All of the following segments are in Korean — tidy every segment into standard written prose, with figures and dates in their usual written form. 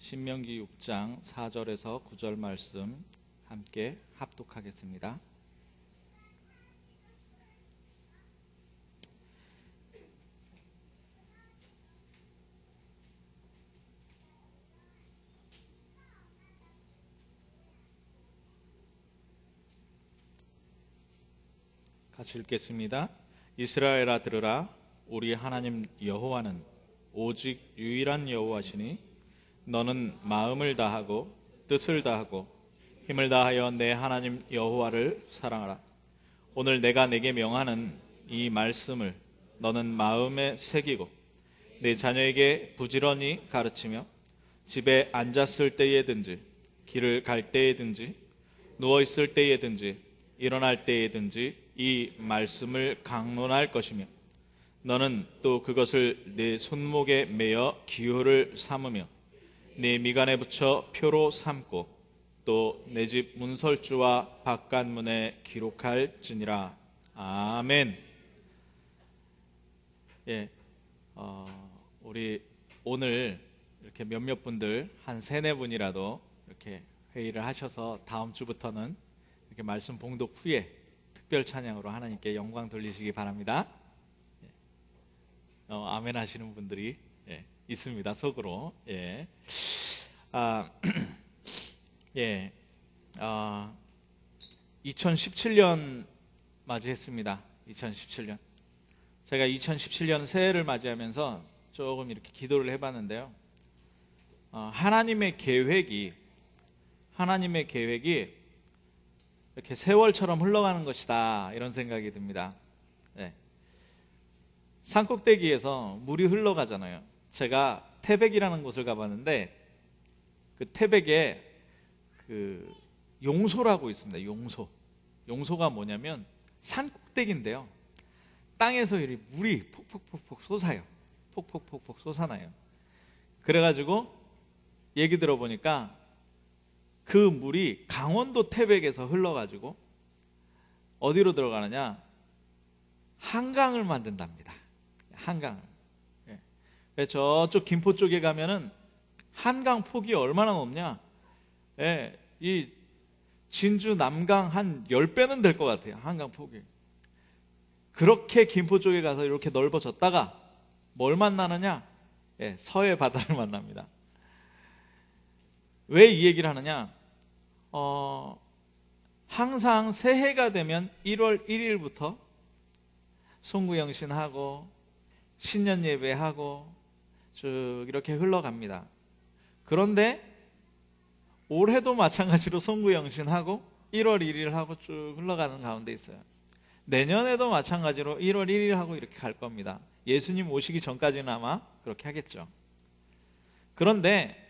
신명기 6장 4절에서 9절 말씀 함께 합독하겠습니다. 같이 읽겠습니다. 이스라엘아 들으라. 우리 하나님 여호와는 오직 유일한 여호와시니 너는 마음을 다하고 뜻을 다하고 힘을 다하여 내 하나님 여호와를 사랑하라. 오늘 내가 내게 명하는 이 말씀을 너는 마음에 새기고 내 자녀에게 부지런히 가르치며 집에 앉았을 때에든지 길을 갈 때에든지 누워있을 때에든지 일어날 때에든지 이 말씀을 강론할 것이며 너는 또 그것을 네 손목에 매어 기호를 삼으며 네 미간에 붙여 표로 삼고 또 내 집 문설주와 바깥문에 기록할지니라. 아멘. 우리 오늘 이렇게 몇몇 분들 한 3-4분이라도 이렇게 회의를 하셔서 다음 주부터는 이렇게 말씀 봉독 후에 특별 찬양으로 하나님께 영광 돌리시기 바랍니다. 아멘 하시는 분들이 있습니다. 속으로. 2017년 맞이했습니다. 2017년. 제가 2017년 새해를 맞이하면서 조금 이렇게 기도를 해봤는데요. 하나님의 계획이 이렇게 세월처럼 흘러가는 것이다, 이런 생각이 듭니다. 산꼭대기에서 물이 흘러가잖아요. 제가 태백이라는 곳을 가봤는데 그 태백에 그 용소라고 있습니다. 용소가 뭐냐면 산꼭대기인데요, 땅에서 이 물이 폭폭폭폭 솟아요. 폭폭폭폭 솟아나요. 그래가지고 얘기 들어보니까 그 물이 강원도 태백에서 흘러가지고 어디로 들어가느냐, 한강을 만든답니다. 한강을. 저쪽 김포 쪽에 가면은 한강 폭이 얼마나 높냐, 이 진주 남강 한 10배는 될 것 같아요. 한강 폭이. 그렇게 김포 쪽에 가서 이렇게 넓어졌다가 뭘 만나느냐, 서해 바다를 만납니다. 왜 이 얘기를 하느냐, 항상 새해가 되면 1월 1일부터 송구영신하고 신년 예배하고 쭉 이렇게 흘러갑니다. 그런데 올해도 마찬가지로 송구영신하고 1월 1일 하고 쭉 흘러가는 가운데 있어요. 내년에도 마찬가지로 1월 1일 하고 이렇게 갈 겁니다. 예수님 오시기 전까지는 아마 그렇게 하겠죠. 그런데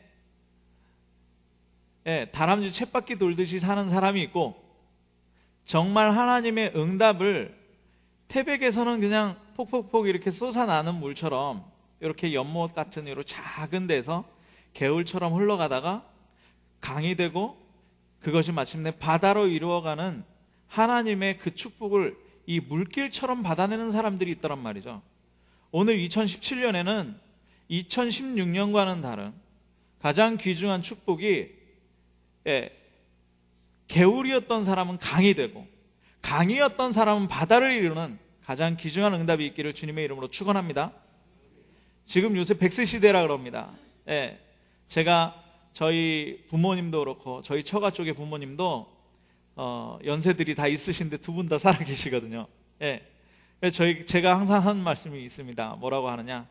다람쥐 쳇바퀴 돌듯이 사는 사람이 있고, 정말 하나님의 응답을 태백에서는 그냥 폭폭폭 이렇게 솟아나는 물처럼 이렇게 연못 같은 이런 작은 데서 개울처럼 흘러가다가 강이 되고 그것이 마침내 바다로 이루어가는 하나님의 그 축복을 이 물길처럼 받아내는 사람들이 있더란 말이죠. 오늘 2017년에는 2016년과는 다른 가장 귀중한 축복이, 개울이었던 사람은 강이 되고 강이었던 사람은 바다를 이루는 가장 귀중한 응답이 있기를 주님의 이름으로 축원합니다. 지금 요새 100세 시대라 그럽니다. 제가 저희 부모님도 그렇고 저희 처가 쪽의 부모님도 연세들이 다 있으신데 2분 다 살아 계시거든요. 제가 항상 하는 말씀이 있습니다. 뭐라고 하느냐,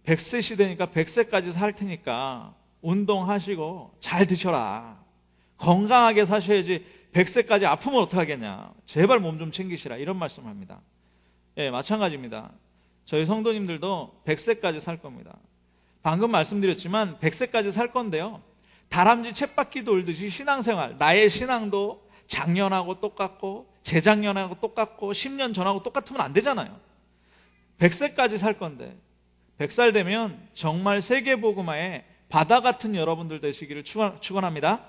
100세 시대니까 100세까지 살 테니까 운동하시고 잘 드셔라. 건강하게 사셔야지 100세까지 아프면 어떡하겠냐. 제발 몸 좀 챙기시라. 이런 말씀을 합니다. 마찬가지입니다. 저희 성도님들도 100세까지 살 겁니다. 방금 말씀드렸지만 100세까지 살 건데요, 다람쥐 쳇바퀴 돌듯이 신앙생활, 나의 신앙도 작년하고 똑같고 재작년하고 똑같고 10년 전하고 똑같으면 안 되잖아요. 100세까지 살 건데 100살 되면 정말 세계복음화에 바다 같은 여러분들 되시기를 축원합니다.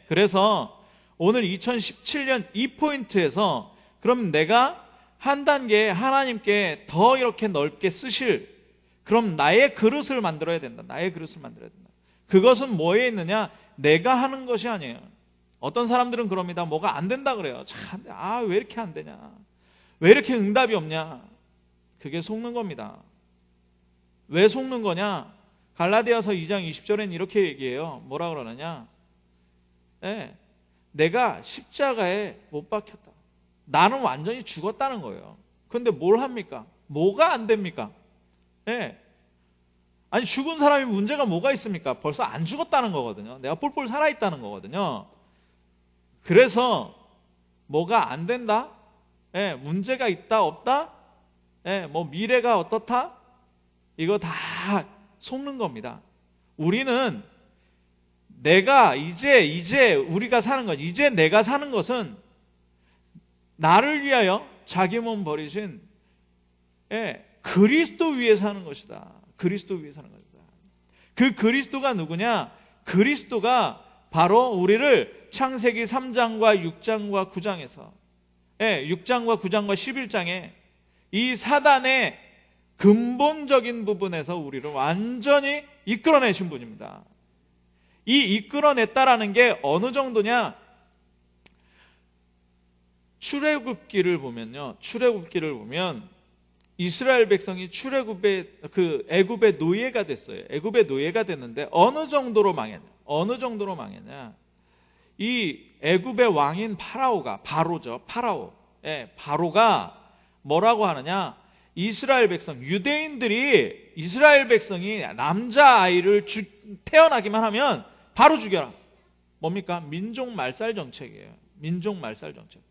그래서 오늘 2017년 이 포인트에서 그럼 내가 한 단계 하나님께 더 이렇게 넓게 쓰실, 그럼 나의 그릇을 만들어야 된다. 나의 그릇을 만들어야 된다. 그것은 뭐에 있느냐? 내가 하는 것이 아니에요. 어떤 사람들은 그럽니다. 뭐가 안 된다 그래요. 참, 왜 이렇게 안 되냐? 왜 이렇게 응답이 없냐? 그게 속는 겁니다. 왜 속는 거냐? 갈라디아서 2장 20절엔 이렇게 얘기해요. 뭐라 그러느냐? 내가 십자가에 못 박혔다. 나는 완전히 죽었다는 거예요. 그런데 뭘 합니까? 뭐가 안 됩니까? 아니, 죽은 사람이 문제가 뭐가 있습니까? 벌써 안 죽었다는 거거든요. 내가 뿔뿔 살아있다는 거거든요. 그래서 뭐가 안 된다? 문제가 있다 없다? 뭐 미래가 어떻다? 이거 다 속는 겁니다. 우리는 내가 이제 우리가 사는 것, 이제 내가 사는 것은 나를 위하여 자기 몸 버리신 그리스도 위에 사는 것이다. 그리스도 위에 사는 것이다. 그 그리스도가 누구냐? 그리스도가 바로 우리를 창세기 3장과 6장과 9장에서 6장과 9장과 11장에 이 사단의 근본적인 부분에서 우리를 완전히 이끌어내신 분입니다. 이 이끌어냈다라는 게 어느 정도냐? 출애굽기를 보면요, 출애굽기를 보면 이스라엘 백성이 애굽의 노예가 됐어요. 애굽의 노예가 됐는데 어느 정도로 망했냐? 어느 정도로 망했냐? 이 애굽의 왕인 바로죠. 바로가 뭐라고 하느냐? 이스라엘 백성, 이스라엘 백성이 남자아이를 태어나기만 하면 바로 죽여라. 뭡니까? 민족 말살 정책이에요. 민족 말살 정책.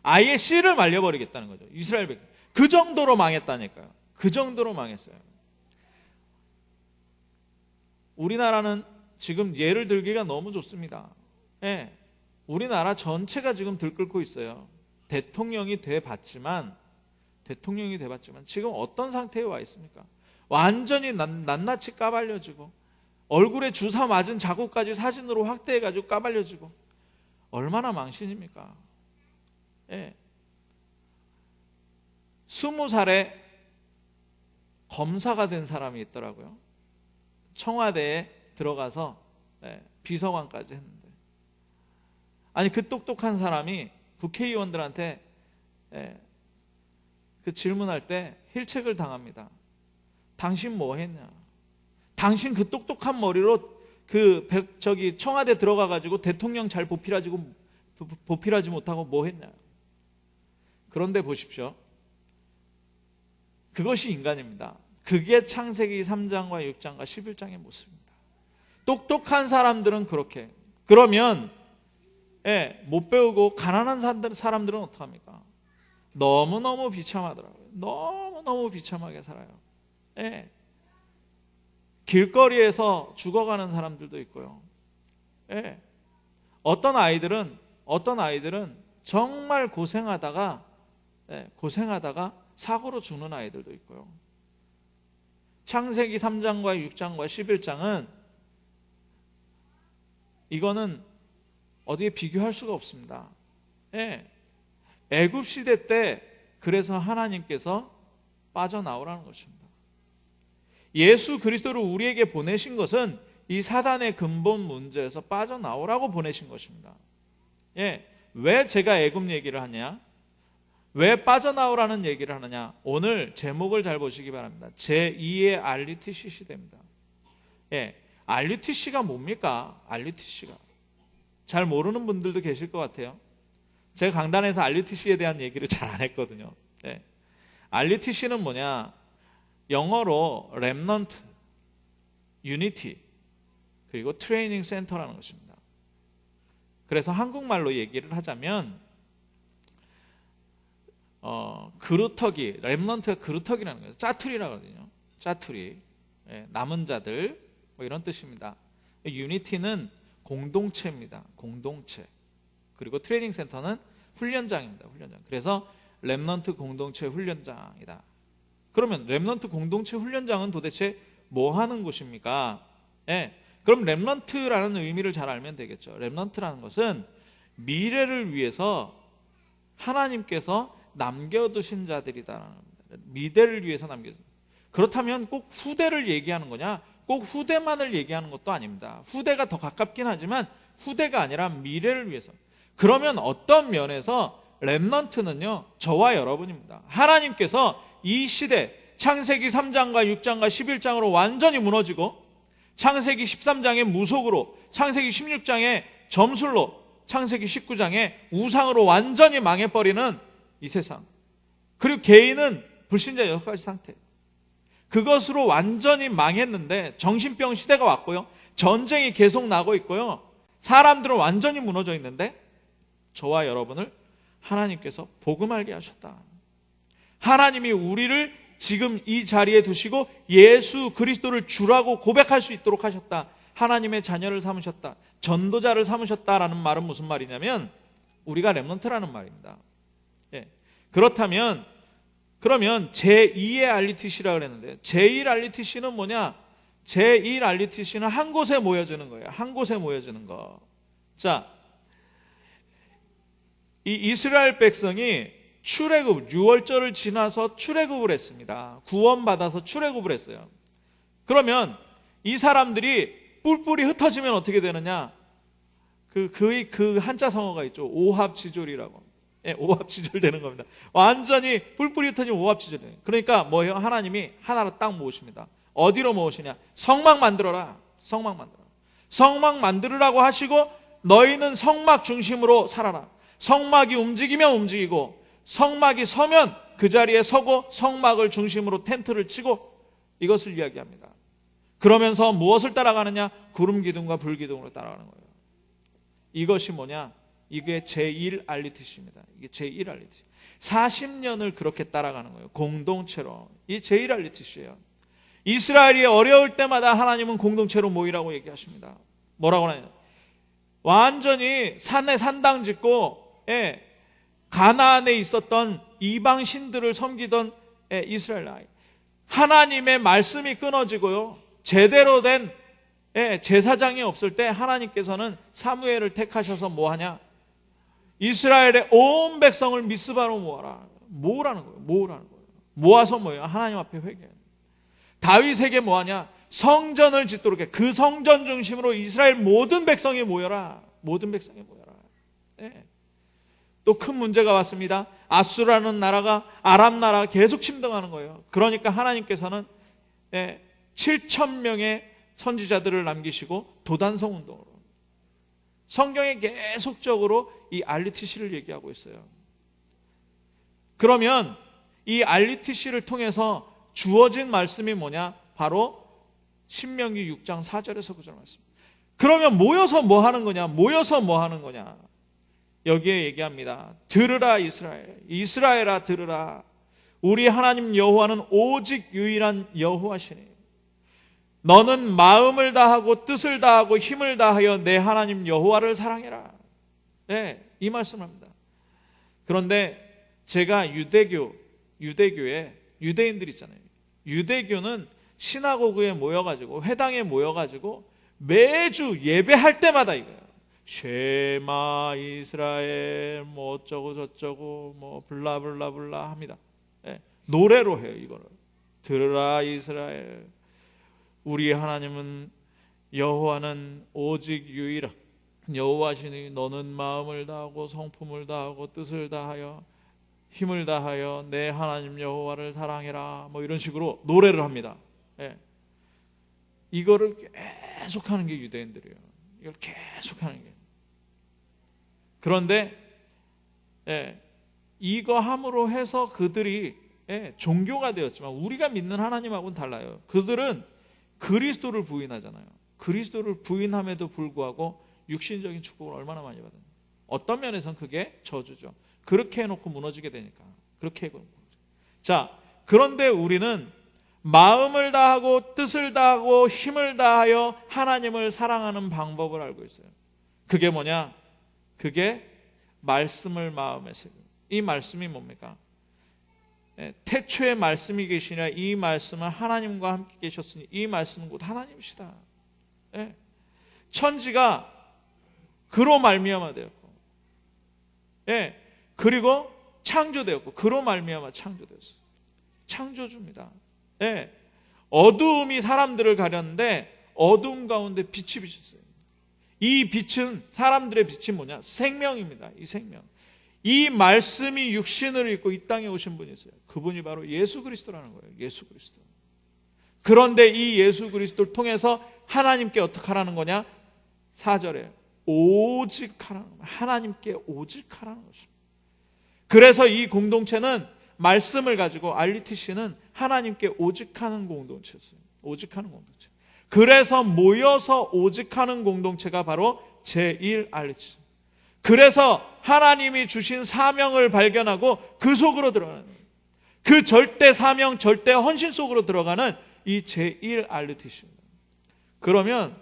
아예 씨를 말려버리겠다는 거죠. 이스라엘 백성. 그 정도로 망했다니까요. 그 정도로 망했어요. 우리나라는 지금 예를 들기가 너무 좋습니다. 우리나라 전체가 지금 들끓고 있어요. 대통령이 돼봤지만 지금 어떤 상태에 와 있습니까? 완전히 낱낱이 까발려지고 얼굴에 주사 맞은 자국까지 사진으로 확대해가지고 까발려지고 얼마나 망신입니까? 20살에 검사가 된 사람이 있더라고요. 청와대에 들어가서 비서관까지 했는데, 아니 그 똑똑한 사람이 국회의원들한테 그 질문할 때 힐책을 당합니다. 당신 뭐 했냐? 당신 그 똑똑한 머리로 청와대 들어가가지고 대통령 잘 보필하지 못하고 뭐 했냐? 그런데 보십시오. 그것이 인간입니다. 그게 창세기 3장과 6장과 11장의 모습입니다. 똑똑한 사람들은 그렇게. 그러면 못 배우고 가난한 사람들은 어떡합니까? 너무너무 비참하더라고요. 너무너무 비참하게 살아요. 길거리에서 죽어가는 사람들도 있고요. 어떤 아이들은 정말 고생하다가 사고로 죽는 아이들도 있고요. 창세기 3장과 6장과 11장은 이거는 어디에 비교할 수가 없습니다. 애굽 시대 때 그래서 하나님께서 빠져나오라는 것입니다. 예수 그리스도를 우리에게 보내신 것은 이 사단의 근본 문제에서 빠져나오라고 보내신 것입니다. 왜 제가 애굽 얘기를 하냐? 왜 빠져나오라는 얘기를 하느냐? 오늘 제목을 잘 보시기 바랍니다. 제2의 RUTC 시대입니다. RUTC가 뭡니까? RUTC가 잘 모르는 분들도 계실 것 같아요. 제가 강단에서 RUTC에 대한 얘기를 잘 안 했거든요. RUTC는 뭐냐? 영어로 렘넌트, 유니티, 그리고 트레이닝 센터라는 것입니다. 그래서 한국말로 얘기를 하자면 그루터기, 렘넌트가 그루터기라는 거예요. 짜투리라고 하거든요. 짜투리, 남은 자들 뭐 이런 뜻입니다. 유니티는 공동체입니다. 공동체. 그리고 트레이닝 센터는 훈련장입니다. 훈련장. 그래서 렘넌트 공동체 훈련장이다. 그러면 렘넌트 공동체 훈련장은 도대체 뭐 하는 곳입니까? 그럼 렘넌트라는 의미를 잘 알면 되겠죠. 렘넌트라는 것은 미래를 위해서 하나님께서 남겨두신 자들이다. 미래를 위해서 남겨두신. 그렇다면 꼭 후대를 얘기하는 거냐? 꼭 후대만을 얘기하는 것도 아닙니다. 후대가 더 가깝긴 하지만 후대가 아니라 미래를 위해서. 그러면 어떤 면에서 렘넌트는요, 저와 여러분입니다. 하나님께서 이 시대 창세기 3장과 6장과 11장으로 완전히 무너지고 창세기 13장의 무속으로, 창세기 16장의 점술로, 창세기 19장의 우상으로 완전히 망해버리는 이 세상, 그리고 개인은 불신자 6가지 상태, 그것으로 완전히 망했는데 정신병 시대가 왔고요, 전쟁이 계속 나고 있고요, 사람들은 완전히 무너져 있는데 저와 여러분을 하나님께서 복음 알게 하셨다. 하나님이 우리를 지금 이 자리에 두시고 예수 그리스도를 주라고 고백할 수 있도록 하셨다. 하나님의 자녀를 삼으셨다. 전도자를 삼으셨다라는 말은 무슨 말이냐면 우리가 렘넌트라는 말입니다. 예. 그렇다면 그러면 제2의 RUTC라고 그랬는데 제1 RUTC는 뭐냐? 제1 RUTC는 한 곳에 모여지는 거예요. 한 곳에 모여지는 거. 자, 이 이스라엘 백성이 출애굽, 6월절을 지나서 출애굽을 했습니다. 구원받아서 출애굽을 했어요. 그러면 이 사람들이 뿔뿔이 흩어지면 어떻게 되느냐? 그 한자 성어가 있죠. 오합지졸이라고. 예, 오합지졸 되는 겁니다. 완전히 뿔뿔이 흩어지면 오합지졸이에요. 그러니까 뭐예요? 하나님이 하나로 딱 모으십니다. 어디로 모으시냐? 성막 만들어라. 성막 만들어라. 성막 만들으라고 하시고 너희는 성막 중심으로 살아라. 성막이 움직이면 움직이고 성막이 서면 그 자리에 서고 성막을 중심으로 텐트를 치고 이것을 이야기합니다. 그러면서 무엇을 따라가느냐? 구름 기둥과 불 기둥으로 따라가는 거예요. 이것이 뭐냐? 이게 제1 RUTC입니다. 이게 제1 RUTC. 40년을 그렇게 따라가는 거예요. 공동체로. 이 제1 RUTC예요. 이스라엘이 어려울 때마다 하나님은 공동체로 모이라고 얘기하십니다. 뭐라고 하냐? 완전히 산에 산당 짓고 가나안에 있었던 이방 신들을 섬기던 이스라엘 아이. 하나님의 말씀이 끊어지고요. 제대로 된 제사장이 없을 때 하나님께서는 사무엘을 택하셔서 뭐하냐? 이스라엘의 온 백성을 미스바로 모아라. 모으라는 거예요. 모으라는 거예요. 모아서 뭐예요? 하나님 앞에 회개해요. 다윗에게 뭐하냐? 성전을 짓도록 해. 그 성전 중심으로 이스라엘 모든 백성이 모여라. 모든 백성이 모여라. 또 큰 문제가 왔습니다. 아수라는 나라가 아람 나라가 계속 침공하는 거예요. 그러니까 하나님께서는 7,000명의 선지자들을 남기시고 도단성 운동으로 성경에 계속적으로 이 RUTC를 얘기하고 있어요. 그러면 이 RUTC를 통해서 주어진 말씀이 뭐냐? 바로 신명기 6장 4절에서 9절 말씀. 그러면 모여서 뭐 하는 거냐? 모여서 뭐 하는 거냐? 여기에 얘기합니다. 들으라 이스라엘. 이스라엘아 들으라. 우리 하나님 여호와는 오직 유일한 여호와시니 너는 마음을 다하고 뜻을 다하고 힘을 다하여 내 하나님 여호와를 사랑해라. 네, 이 말씀을 합니다. 그런데 제가 유대교에 유대인들 있잖아요. 유대교는 시나고그에 모여가지고 회당에 모여가지고 매주 예배할 때마다 이거예요. 쉐마 이스라엘 뭐 어쩌고 저쩌고 뭐 블라블라블라 합니다. 노래로 해요. 이거를 들으라 이스라엘 우리 하나님은 여호와는 오직 유일한 여호와시니 너는 마음을 다하고 성품을 다하고 뜻을 다하여 힘을 다하여 내 하나님 여호와를 사랑해라. 뭐 이런 식으로 노래를 합니다. 이거를 계속하는 게 유대인들이에요. 이걸 계속하는 게. 그런데 이거 함으로 해서 그들이 종교가 되었지만 우리가 믿는 하나님하고는 달라요. 그들은 그리스도를 부인하잖아요. 그리스도를 부인함에도 불구하고 육신적인 축복을 얼마나 많이 받았나요? 어떤 면에서는 그게 저주죠. 그렇게 해놓고 무너지게 되니까. 그렇게 해놓고. 자, 그런데 우리는 마음을 다하고 뜻을 다하고 힘을 다하여 하나님을 사랑하는 방법을 알고 있어요. 그게 뭐냐? 그게 말씀을 마음에 새기고. 이 말씀이 뭡니까? 태초에 말씀이 계시니라. 이 말씀은 하나님과 함께 계셨으니 이 말씀은 곧 하나님이시다. 천지가 그로 말미암아 되었고, 그리고 창조되었고, 그로 말미암아 창조되었어요. 창조주입니다. 어두움이 사람들을 가렸는데 어두움 가운데 빛이 비쳤어요. 이 빛은, 사람들의 빛이 뭐냐? 생명입니다. 이 생명. 이 말씀이 육신을 입고 이 땅에 오신 분이 있어요. 그분이 바로 예수 그리스도라는 거예요. 예수 그리스도. 그런데 이 예수 그리스도를 통해서 하나님께 어떻게 하라는 거냐? 4절에 오직 하라는 거예요. 하나님께 오직 하라는 것입니다. 그래서 이 공동체는 말씀을 가지고, RUTC는 하나님께 오직하는 공동체였어요. 오직하는 공동체. 그래서 모여서 오직하는 공동체가 바로 제1RUTC. 그래서 하나님이 주신 사명을 발견하고 그 속으로 들어가는, 그 절대 사명, 절대 헌신 속으로 들어가는 이 제1RUTC입니다. 그러면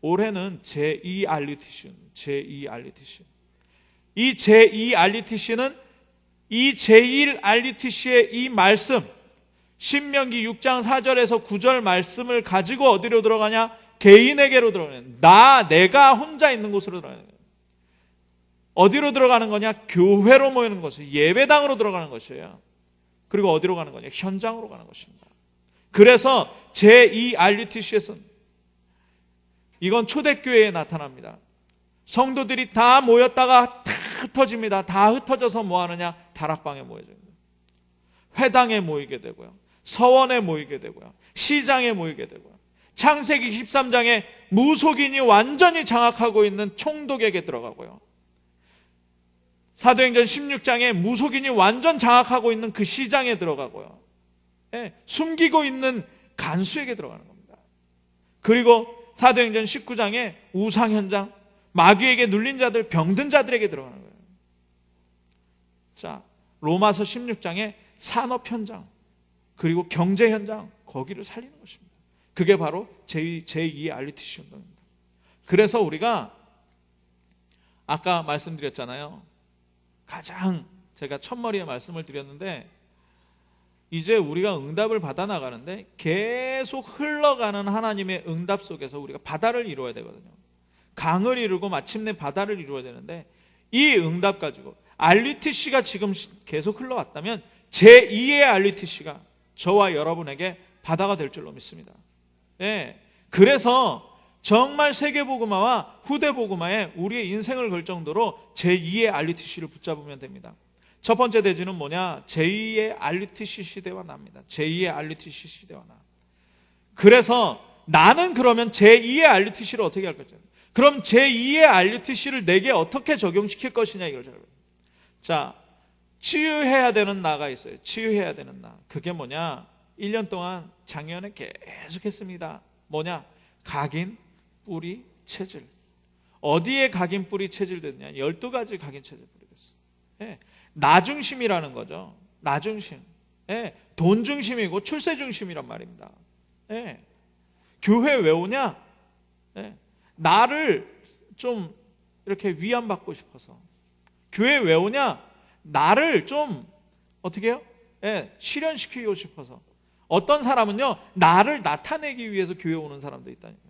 올해는 제2RUTC입니다. 제2RUTC. 이 제2RUTC는 이 제1RUTC의 이 말씀, 신명기 6장 4절에서 9절 말씀을 가지고 어디로 들어가냐? 개인에게로 들어가는, 내가 혼자 있는 곳으로 들어가는 거예요. 어디로 들어가는 거냐? 교회로 모이는 것이에요. 예배당으로 들어가는 것이에요. 그리고 어디로 가는 거냐? 현장으로 가는 것입니다. 그래서 제2RUTC에서는, 이건 초대교회에 나타납니다. 성도들이 다 모였다가 다 흩어집니다. 다 흩어져서 뭐 하느냐? 다락방에 모여져요. 회당에 모이게 되고요. 서원에 모이게 되고요. 시장에 모이게 되고요. 창세기 13장에 무속인이 완전히 장악하고 있는 총독에게 들어가고요. 사도행전 16장에 무속인이 완전 장악하고 있는 그 시장에 들어가고요. 숨기고 있는 간수에게 들어가는 겁니다. 그리고 사도행전 19장에 우상 현장, 마귀에게 눌린 자들, 병든 자들에게 들어가는 거예요. 자, 로마서 16장에 산업 현장, 그리고 경제 현장, 거기를 살리는 것입니다. 그게 바로 제2RUTC 운동입니다. 그래서 우리가 아까 말씀드렸잖아요. 가장 제가 첫머리에 말씀을 드렸는데, 이제 우리가 응답을 받아 나가는데 계속 흘러가는 하나님의 응답 속에서 우리가 바다를 이루어야 되거든요. 강을 이루고 마침내 바다를 이루어야 되는데, 이 응답 가지고 RUTC가 지금 계속 흘러왔다면 제2의 RUTC가 저와 여러분에게 바다가 될 줄로 믿습니다. 그래서 정말 세계복음화와 후대복음화에 우리의 인생을 걸 정도로 제2의 RUTC를 붙잡으면 됩니다. 첫 번째 대지는 뭐냐? 제2의 RUTC 시대와 나입니다. 제2의 RUTC 시대와 나. 그래서 나는 그러면 제2의 RUTC를 어떻게 할 거죠? 그럼 제2의 RUTC를 내게 어떻게 적용시킬 것이냐, 이걸 잘 봐요. 자, 치유해야 되는 나가 있어요. 치유해야 되는 나. 그게 뭐냐? 1년 동안 작년에 계속 했습니다. 뭐냐? 각인, 뿌리, 체질. 어디에 각인, 뿌리, 체질 됐냐? 12가지 각인, 체질, 뿌리 됐어요. 나중심이라는 거죠. 나중심. 돈 중심이고 출세 중심이란 말입니다. 교회 왜 오냐? 나를 좀 이렇게 위안받고 싶어서. 교회 왜 오냐? 나를 좀 어떻게 해요? 실현시키고 싶어서. 어떤 사람은요, 나를 나타내기 위해서 교회 오는 사람도 있다니까요.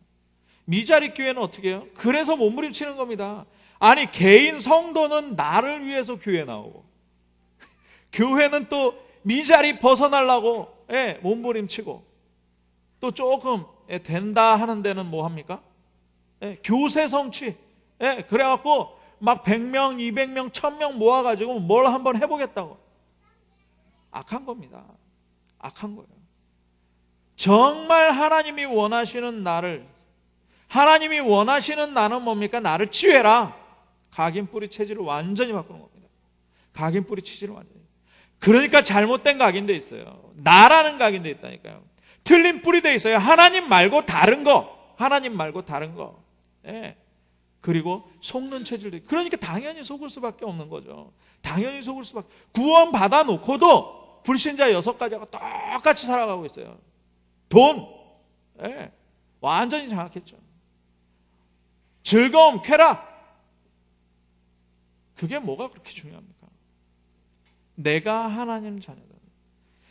미자립 교회는 어떻게 해요? 그래서 몸부림치는 겁니다. 아니, 개인 성도는 나를 위해서 교회 나오고, 교회는 또 미자립 벗어나려고 몸부림치고, 또 조금 된다 하는 데는 뭐 합니까? 교세 성취. 그래갖고 막 100명, 200명, 1000명 모아가지고 뭘 한번 해보겠다고. 악한 겁니다. 악한 거예요. 정말 하나님이 원하시는 나를, 하나님이 원하시는 나는 뭡니까? 나를 치유해라. 각인 뿌리 체질을 완전히 바꾸는 겁니다. 각인 뿌리 체질을 완전히. 그러니까 잘못된 각인돼 있어요. 나라는 각인돼 있다니까요. 틀린 뿌리돼 있어요. 하나님 말고 다른 거. 하나님 말고 다른 거. 그리고 속는 체질도 있고. 그러니까 당연히 속을 수밖에 없는 거죠. 당연히 속을 수밖에. 구원 받아놓고도 불신자 6가지하고 똑같이 살아가고 있어요. 돈. 완전히 장악했죠. 즐거움, 쾌락. 그게 뭐가 그렇게 중요합니까? 내가 하나님 자녀다.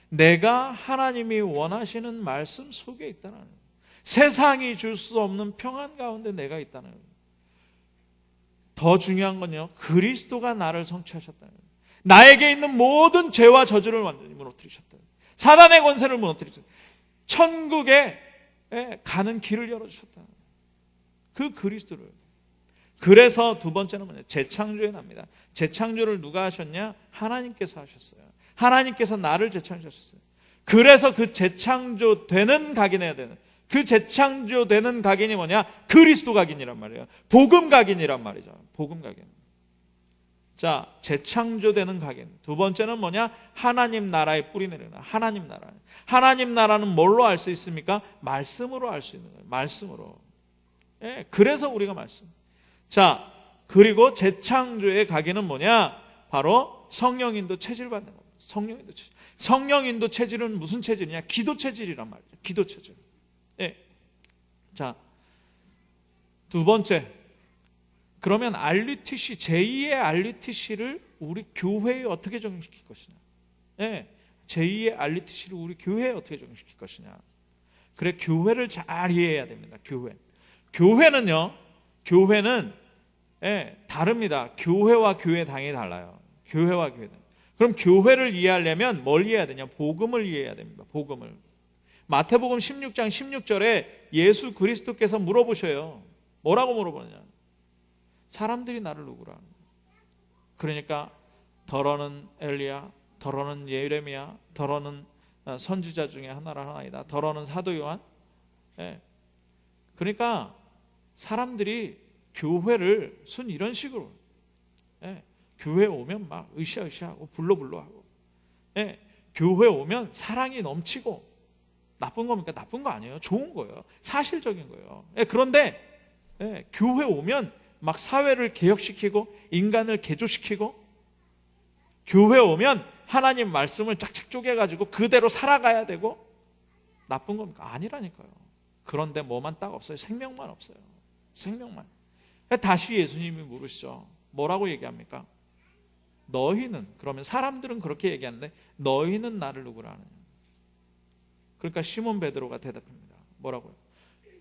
내가 하나님이 원하시는 말씀 속에 있다는 거예요. 세상이 줄 수 없는 평안 가운데 내가 있다는 거예요. 더 중요한 건요, 그리스도가 나를 성취하셨다는 거예요. 나에게 있는 모든 죄와 저주를 완전히 무너뜨리셨다. 사단의 권세를 무너뜨리셨다. 천국에 가는 길을 열어주셨다. 그 그리스도를. 그래서 두 번째는 뭐냐? 재창조에 납니다. 재창조를 누가 하셨냐? 하나님께서 하셨어요. 하나님께서 나를 재창조하셨어요. 그래서 그 재창조되는 각인해야 되는, 그 재창조되는 각인이 뭐냐? 그리스도 각인이란 말이에요. 복음 각인이란 말이죠. 복음 각인. 자, 재창조되는 각인. 두 번째는 뭐냐? 하나님 나라의 뿌리 내리는, 하나님 나라. 하나님 나라는 뭘로 알 수 있습니까? 말씀으로 알 수 있는 거예요. 말씀으로. 그래서 우리가 말씀. 자, 그리고 재창조의 각인은 뭐냐? 바로 성령인도 체질 받는 겁니다. 성령인도 체질. 성령인도 체질은 무슨 체질이냐? 기도 체질이란 말이죠. 기도 체질. 자, 두 번째. 그러면 RUTC, 제2의 RUTC를 우리 교회에 어떻게 적용시킬 것이냐? 제2의 RUTC를 우리 교회에 어떻게 적용시킬 것이냐? 그래, 교회를 잘 이해해야 됩니다. 교회는요, 교회는 다릅니다. 교회와 교회당이 달라요. 교회와 교회당. 그럼 교회를 이해하려면 뭘 이해해야 되냐? 복음을 이해해야 됩니다. 복음을. 마태복음 16장 16절에 예수 그리스도께서 물어보셔요. 뭐라고 물어보느냐? 사람들이 나를 누구라? 그러니까 더러는 엘리야, 더러는 예레미야, 더러는 선지자 중에 하나이다. 더러는 사도 요한. 그러니까 사람들이 교회를 순 이런 식으로 교회 오면 막 으쌰으쌰하고 불러하고 교회 오면 사랑이 넘치고. 나쁜 겁니까? 나쁜 거 아니에요. 좋은 거예요. 사실적인 거예요. 그런데 교회 오면 막 사회를 개혁시키고 인간을 개조시키고, 교회 오면 하나님 말씀을 짝짝 쪼개가지고 그대로 살아가야 되고, 나쁜 겁니까? 아니라니까요. 그런데 뭐만 딱 없어요? 생명만 없어요. 생명만. 다시 예수님이 물으시죠. 뭐라고 얘기합니까? 너희는, 그러면 사람들은 그렇게 얘기하는데 너희는 나를 누구라 하느냐? 그러니까 시몬 베드로가 대답합니다. 뭐라고요?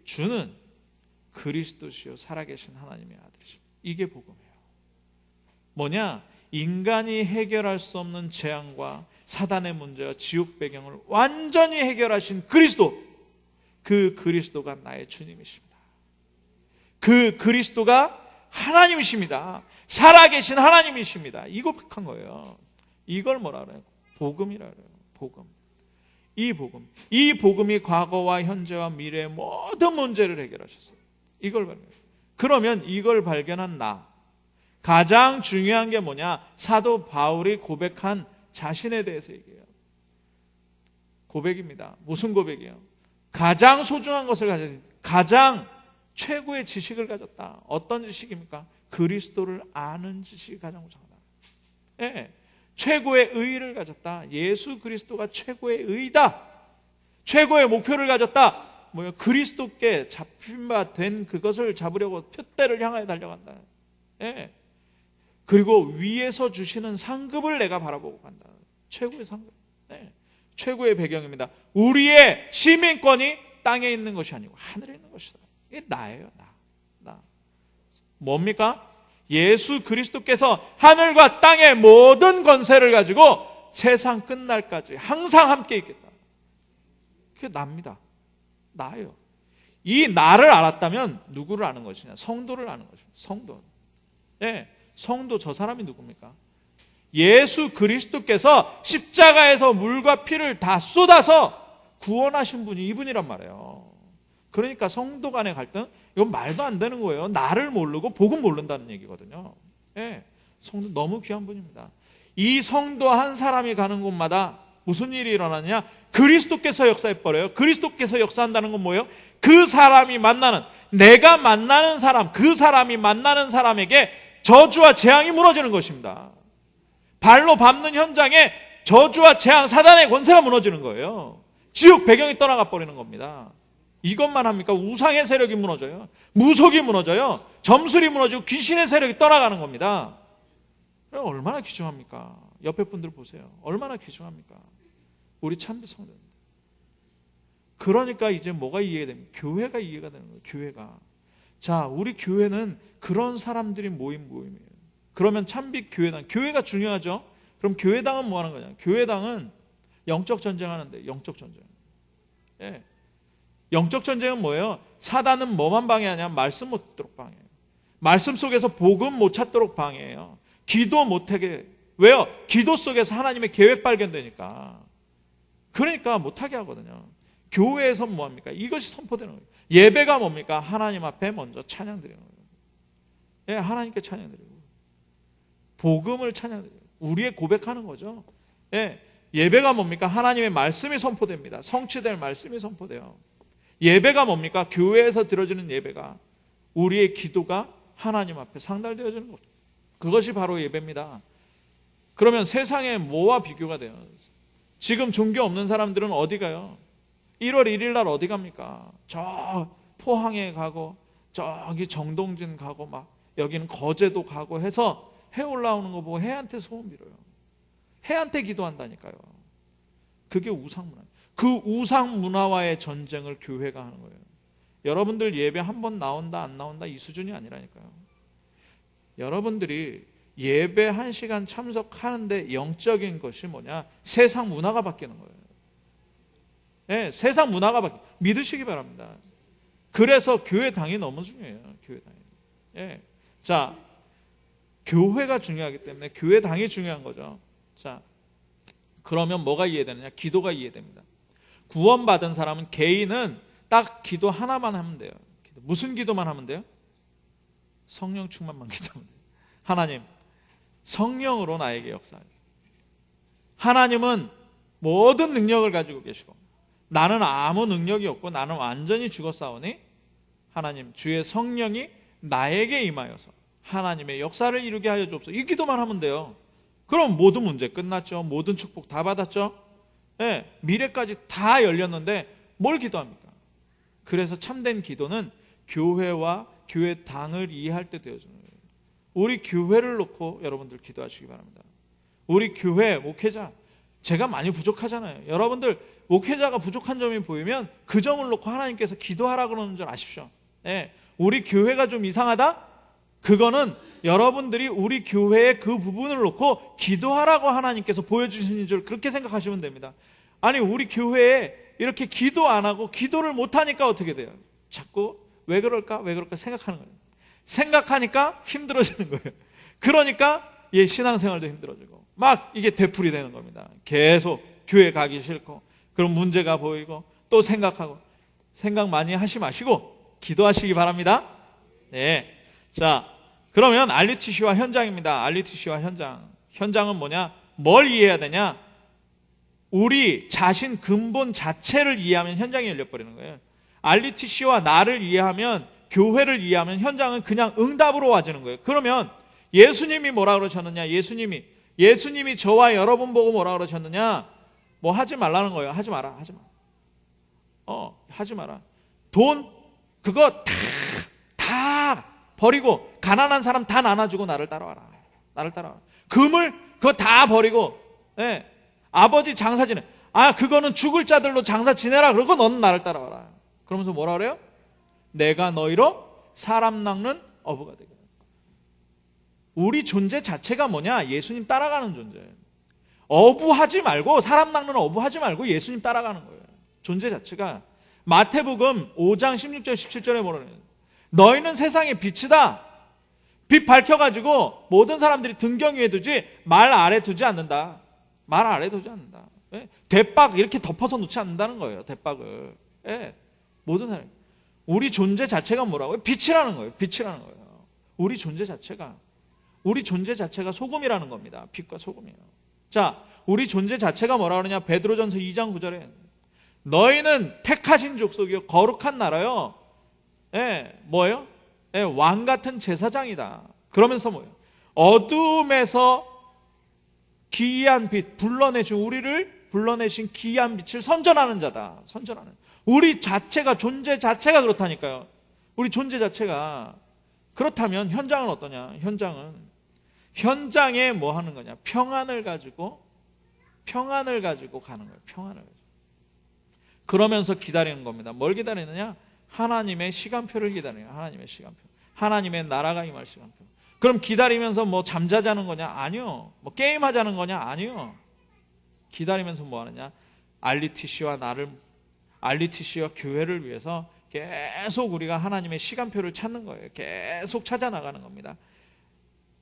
주는 그리스도시요 살아계신 하나님의 아들이십니다. 이게 복음이에요. 뭐냐? 인간이 해결할 수 없는 재앙과 사단의 문제와 지옥 배경을 완전히 해결하신 그리스도, 그 그리스도가 나의 주님이십니다. 그 그리스도가 하나님이십니다. 살아계신 하나님이십니다. 이거 백한 거예요. 이걸 뭐라 그래요? 복음이라 그래요. 복음. 이 복음이 과거와 현재와 미래의 모든 문제를 해결하셨어요. 이걸 발견해요. 그러면 이걸 발견한 나, 가장 중요한 게 뭐냐? 사도 바울이 고백한 자신에 대해서 얘기해요. 고백입니다. 무슨 고백이에요? 가장 소중한 것을 가졌다. 가장 최고의 지식을 가졌다. 어떤 지식입니까? 그리스도를 아는 지식이 가장 우선하다. 최고의 의의를 가졌다. 예수 그리스도가 최고의 의의다. 최고의 목표를 가졌다. 뭐요? 그리스도께 잡힌 바 된 그것을 잡으려고 표대를 향하여 달려간다. 그리고 위에서 주시는 상급을 내가 바라보고 간다. 최고의 상급. 최고의 배경입니다. 우리의 시민권이 땅에 있는 것이 아니고 하늘에 있는 것이다. 이게 나예요. 나. 뭡니까? 예수 그리스도께서 하늘과 땅의 모든 권세를 가지고 세상 끝날까지 항상 함께 있겠다. 그게 납니다. 나예요. 이 나를 알았다면 누구를 아는 것이냐? 성도를 아는 것입니다. 성도. 성도, 저 사람이 누굽니까? 예수 그리스도께서 십자가에서 물과 피를 다 쏟아서 구원하신 분이 이분이란 말이에요. 그러니까 성도 간의 갈등, 이건 말도 안 되는 거예요. 나를 모르고 복음 모른다는 얘기거든요. 성도 너무 귀한 분입니다. 이 성도 한 사람이 가는 곳마다 무슨 일이 일어나냐? 그리스도께서 역사해버려요. 그리스도께서 역사한다는 건 뭐예요? 그 사람이 만나는, 내가 만나는 사람, 그 사람이 만나는 사람에게 저주와 재앙이 무너지는 것입니다. 발로 밟는 현장에 저주와 재앙, 사단의 권세가 무너지는 거예요. 지옥 배경이 떠나가 버리는 겁니다. 이것만 합니까? 우상의 세력이 무너져요. 무속이 무너져요. 점술이 무너지고 귀신의 세력이 떠나가는 겁니다. 얼마나 귀중합니까? 옆에 분들 보세요. 얼마나 귀중합니까? 우리 참비 성도입니다. 그러니까 이제 뭐가 이해가 됩니까? 교회가 이해가 되는 거예요. 교회가. 자, 우리 교회는 그런 사람들이 모임이에요. 그러면 참빛 교회당, 교회가 중요하죠. 그럼 교회당은 뭐 하는 거냐? 교회당은 영적 전쟁하는데, 영적 전쟁. 예. 영적 전쟁은 뭐예요? 사단은 뭐만 방해하냐? 말씀 못 듣도록 방해해요. 말씀 속에서 복음 못 찾도록 방해해요. 기도 못하게. 왜요? 기도 속에서 하나님의 계획 발견되니까. 그러니까 못하게 하거든요. 교회에서 뭐합니까? 이것이 선포되는 거예요. 예배가 뭡니까? 하나님 앞에 먼저 찬양 드리는 거예요. 예, 하나님께 찬양 드리고 복음을 찬양 드리고 우리의 고백하는 거죠. 예, 예배가 뭡니까? 하나님의 말씀이 선포됩니다. 성취될 말씀이 선포돼요. 예배가 뭡니까? 교회에서 드려지는 예배가 우리의 기도가 하나님 앞에 상달되어지는 거죠. 그것이 바로 예배입니다. 그러면 세상에 뭐와 비교가 돼요? 지금 종교 없는 사람들은 어디 가요? 1월 1일 날 어디 갑니까? 저 포항에 가고 저기 정동진 가고 막 여기는 거제도 가고 해서 해 올라오는 거 보고 해한테 소원 빌어요. 해한테 기도한다니까요. 그게 우상문화. 그 우상문화와의 전쟁을 교회가 하는 거예요. 여러분들 예배 한 번 나온다 안 나온다 이 수준이 아니라니까요. 여러분들이 예배 1시간 참석하는데 영적인 것이 뭐냐? 세상 문화가 바뀌는 거예요. 네, 세상 문화가 믿으시기 바랍니다. 그래서 교회당이 너무 중요해요. 교회당이. 네. 자, 교회가 중요하기 때문에 교회당이 중요한 거죠. 자, 그러면 뭐가 이해되느냐? 기도가 이해됩니다. 구원받은 사람은 개인은 딱 기도 하나만 하면 돼요. 무슨 기도만 하면 돼요? 성령 충만만 기도하면 돼요. 하나님, 성령으로 나에게 역사하세요. 하나님은 모든 능력을 가지고 계시고 나는 아무 능력이 없고 나는 완전히 죽었사오니 하나님 주의 성령이 나에게 임하여서 하나님의 역사를 이루게 하여 주옵소서. 이 기도만 하면 돼요. 그럼 모든 문제 끝났죠. 모든 축복 다 받았죠. 네, 미래까지 다 열렸는데 뭘 기도합니까? 그래서 참된 기도는 교회와 교회 당을 이해할 때 되어지는 거예요. 우리 교회를 놓고 여러분들 기도하시기 바랍니다. 우리 교회 목회자 제가 많이 부족하잖아요. 여러분들 목회자가 부족한 점이 보이면 그 점을 놓고 하나님께서 기도하라 그러는 줄 아십시오. 네, 우리 교회가 좀 이상하다? 그거는 여러분들이 우리 교회의 그 부분을 놓고 기도하라고 하나님께서 보여주시는 줄 그렇게 생각하시면 됩니다. 아니 우리 교회에 이렇게 기도 안 하고 기도를 못하니까 어떻게 돼요? 자꾸 왜 그럴까 생각하는 거예요. 생각하니까 힘들어지는 거예요. 그러니까 신앙생활도 힘들어지고 막 이게 되풀이 되는 겁니다. 계속 교회 가기 싫고 그럼 문제가 보이고 또 생각하고 생각 많이 하시 마시고 기도하시기 바랍니다. 네, 자 그러면 RUTC와 현장입니다. RUTC와 현장. 현장은 뭐냐? 뭘 이해해야 되냐? 우리 자신 근본 자체를 이해하면 현장이 열려버리는 거예요. RUTC와 나를 이해하면 교회를 이해하면 현장은 그냥 응답으로 와지는 거예요. 그러면 예수님이 뭐라 그러셨느냐? 예수님이 저와 여러분 보고 뭐라 그러셨느냐? 뭐 하지 말라는 거예요. 하지 마라. 하지 마라. 돈 그거 다 버리고 가난한 사람 다 나눠주고 나를 따라와라. 금을 그거 다 버리고 아버지 장사 지내. 그거는 죽을 자들로 장사 지내라. 그러고 너는 나를 따라와라. 그러면서 뭐라 그래요? 내가 너희로 사람 낚는 어부가 되겠다. 우리 존재 자체가 뭐냐? 예수님 따라가는 존재. 어부하지 말고 사람 낚는 어부하지 말고 예수님 따라가는 거예요. 존재 자체가 마태복음 5장 16절 17절에 뭐라 그래요? 너희는 세상의 빛이다. 빛 밝혀가지고 모든 사람들이 등경 위에 두지 말 아래 두지 않는다. 말 아래 두지 않는다. 대박 이렇게 덮어서 놓지 않는다는 거예요. 대박을. 모든 사람. 우리 존재 자체가 뭐라고요? 빛이라는 거예요. 우리 존재 자체가 소금이라는 겁니다. 빛과 소금이에요. 자, 우리 존재 자체가 뭐라 그러냐? 베드로전서 2장 9절에 너희는 택하신 족속이요 거룩한 나라요. 뭐예요? 왕 같은 제사장이다. 그러면서 뭐예요? 어둠에서 기이한 빛 우리를 불러내신 기이한 빛을 선전하는 자다. 우리 자체가 존재 자체가 그렇다니까요. 우리 존재 자체가 그렇다면 현장은 어떠냐? 현장에 뭐 하는 거냐? 평안을 가지고 가는 거예요. 평안을 가지고. 그러면서 기다리는 겁니다. 뭘 기다리느냐? 하나님의 시간표를 기다려요. 하나님의 나라가 임할 시간표. 그럼 기다리면서 뭐 잠자자는 거냐? 아니요. 뭐 게임하자는 거냐? 아니요. 기다리면서 뭐 하느냐? RUTC와 나를 RUTC와 교회를 위해서 계속 우리가 하나님의 시간표를 찾는 거예요. 계속 찾아 나가는 겁니다.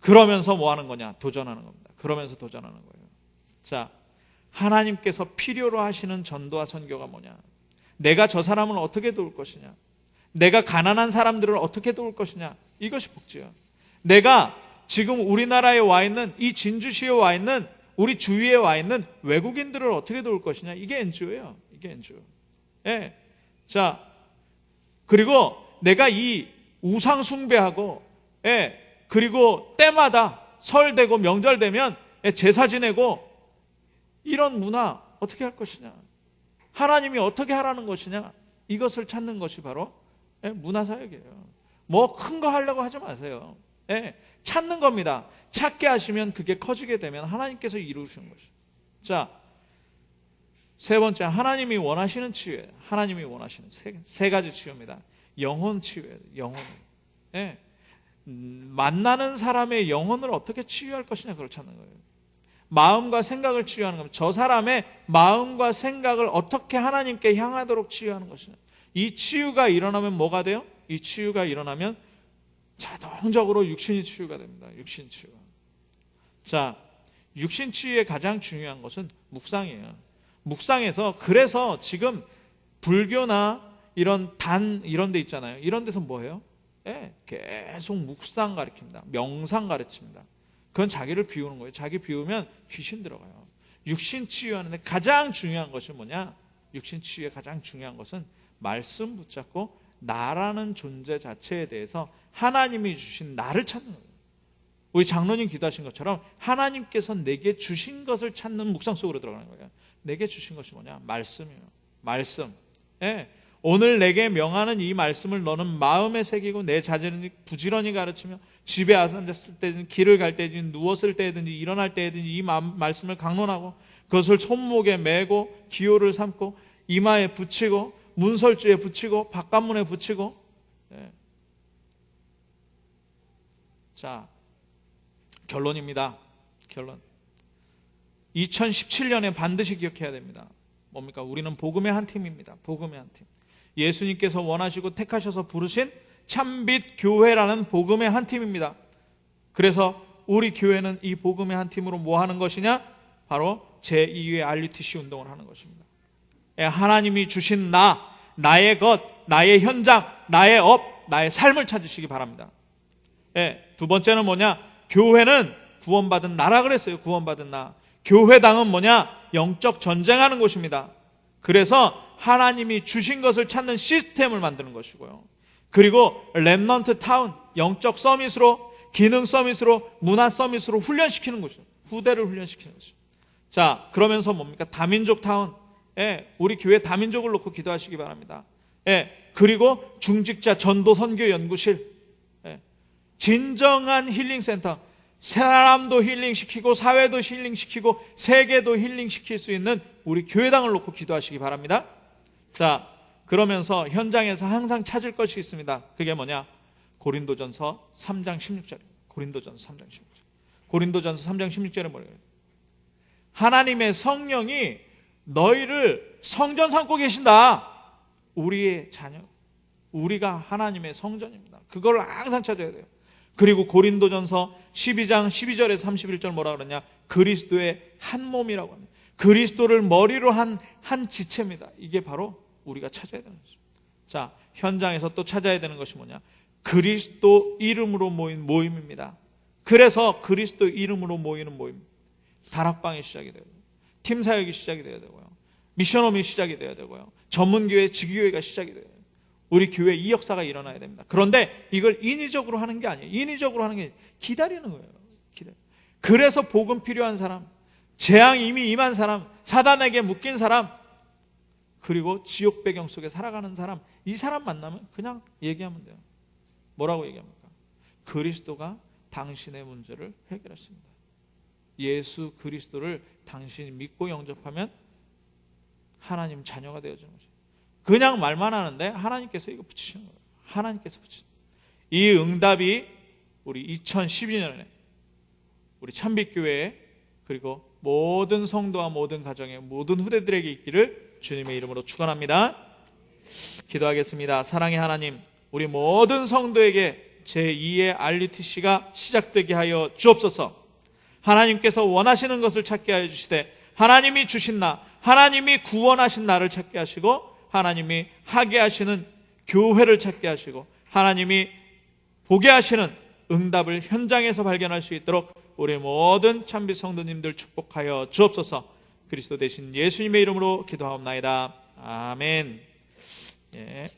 그러면서 뭐 하는 거냐? 도전하는 겁니다. 그러면서 도전하는 거예요. 자, 하나님께서 필요로 하시는 전도와 선교가 뭐냐? 내가 저 사람을 어떻게 도울 것이냐? 내가 가난한 사람들을 어떻게 도울 것이냐? 이것이 복지예요. 내가 지금 우리나라에 와 있는, 이 진주시에 와 있는, 우리 주위에 와 있는 외국인들을 어떻게 도울 것이냐? 이게 NGO예요. 이게 NGO. 예. 자, 그리고 내가 이 우상 숭배하고, 예, 그리고 때마다 설 되고 명절 되면 제사 지내고 이런 문화 어떻게 할 것이냐? 하나님이 어떻게 하라는 것이냐? 이것을 찾는 것이 바로 문화사역이에요. 뭐 큰 거 하려고 하지 마세요. 찾는 겁니다. 찾게 하시면 그게 커지게 되면 하나님께서 이루시는 것이죠. 자, 세 번째, 하나님이 원하시는 치유예요. 하나님이 원하시는 세 가지 치유입니다. 영혼 치유예요. 영혼. 만나는 사람의 영혼을 어떻게 치유할 것이냐, 그걸 찾는 거예요. 마음과 생각을 치유하는 겁니다. 저 사람의 마음과 생각을 어떻게 하나님께 향하도록 치유하는 것이냐. 이 치유가 일어나면 뭐가 돼요? 이 치유가 일어나면 자동적으로 육신이 치유가 됩니다. 육신 치유가. 자, 육신 치유의 가장 중요한 것은 묵상이에요. 묵상에서, 그래서 지금 불교나 이런 이런 데 있잖아요. 이런 데서 뭐예요? 계속 묵상 가르칩니다. 명상 가르칩니다. 그건 자기를 비우는 거예요. 자기 비우면 귀신 들어가요. 육신 치유하는데 가장 중요한 것이 뭐냐? 육신 치유의 가장 중요한 것은 말씀 붙잡고 나라는 존재 자체에 대해서 하나님이 주신 나를 찾는 거예요. 우리 장로님 기도하신 것처럼 하나님께서 내게 주신 것을 찾는 묵상 속으로 들어가는 거예요. 내게 주신 것이 뭐냐? 말씀이에요. 말씀. 오늘 내게 명하는 이 말씀을 너는 마음에 새기고 내 자제는 부지런히 가르치며 집에 앉았을 때든지 길을 갈 때든지 누웠을 때든지 일어날 때든지 이 말씀을 강론하고 그것을 손목에 메고 기호를 삼고 이마에 붙이고 문설주에 붙이고 바깥문에 붙이고. 자, 결론입니다. 결론. 2017년에 반드시 기억해야 됩니다. 뭡니까? 우리는 복음의 한 팀입니다. 복음의 한 팀. 예수님께서 원하시고 택하셔서 부르신 참빛 교회라는 복음의 한 팀입니다. 그래서 우리 교회는 이 복음의 한 팀으로 뭐 하는 것이냐? 바로 제2의 RUTC 운동을 하는 것입니다. 하나님이 주신 나의 것, 나의 현장, 나의 업, 나의 삶을 찾으시기 바랍니다. 두 번째는 뭐냐? 교회는 구원받은 나라 그랬어요. 구원받은 나. 교회당은 뭐냐? 영적 전쟁하는 곳입니다. 그래서 하나님이 주신 것을 찾는 시스템을 만드는 것이고요. 그리고 렘넌트 타운, 영적 서밋으로, 기능 서밋으로, 문화 서밋으로 훈련시키는 것이죠. 후대를 훈련시키는 것이죠. 자, 그러면서 뭡니까? 다민족 타운. 우리 교회 다민족을 놓고 기도하시기 바랍니다. 그리고 중직자 전도 선교 연구실. 진정한 힐링센터. 사람도 힐링시키고 사회도 힐링시키고 세계도 힐링시킬 수 있는 우리 교회당을 놓고 기도하시기 바랍니다. 자, 그러면서 현장에서 항상 찾을 것이 있습니다. 그게 뭐냐? 고린도전서 3장 16절. 고린도전서 3장 16절. 고린도전서 3장 16절에 뭐래요? 하나님의 성령이 너희를 성전 삼고 계신다. 우리의 자녀. 우리가 하나님의 성전입니다. 그걸 항상 찾아야 돼요. 그리고 고린도전서 12장 12절에서 31절 뭐라 그러냐? 그리스도의 한 몸이라고 합니다. 그리스도를 머리로 한 지체입니다. 이게 바로 우리가 찾아야 되는 것입니다. 자, 현장에서 또 찾아야 되는 것이 뭐냐? 그리스도 이름으로 모인 모임입니다. 그래서 그리스도 이름으로 모이는 모임. 다락방이 시작이 되고, 팀 사역이 시작이 되어야 되고요. 미션홈이 시작이 되어야 되고요. 전문교회, 지교회가 시작이 돼요. 우리 교회 이 역사가 일어나야 됩니다. 그런데 이걸 인위적으로 하는 게 아니에요. 인위적으로 하는 게 기다리는 거예요. 그래서 복음 필요한 사람, 재앙 이미 임한 사람, 사단에게 묶인 사람, 그리고 지옥 배경 속에 살아가는 사람, 이 사람 만나면 그냥 얘기하면 돼요. 뭐라고 얘기합니까? 그리스도가 당신의 문제를 해결했습니다. 예수 그리스도를 당신이 믿고 영접하면 하나님 자녀가 되어주는 거죠. 그냥 말만 하는데 하나님께서 이거 붙이시는 거예요. 하나님께서 붙이시는 거예요. 이 응답이 우리 2012년에 우리 참빛교회에 그리고 모든 성도와 모든 가정에 모든 후대들에게 있기를 주님의 이름으로 축원합니다. 기도하겠습니다. 사랑의 하나님, 우리 모든 성도에게 제2의 RUTC가 시작되게 하여 주옵소서. 하나님께서 원하시는 것을 찾게 하여 주시되, 하나님이 주신 나, 하나님이 구원하신 나를 찾게 하시고, 하나님이 하게 하시는 교회를 찾게 하시고, 하나님이 보게 하시는 응답을 현장에서 발견할 수 있도록 우리 모든 참비 성도님들 축복하여 주옵소서. 그리스도 대신 예수님의 이름으로 기도하옵나이다. 아멘. 예.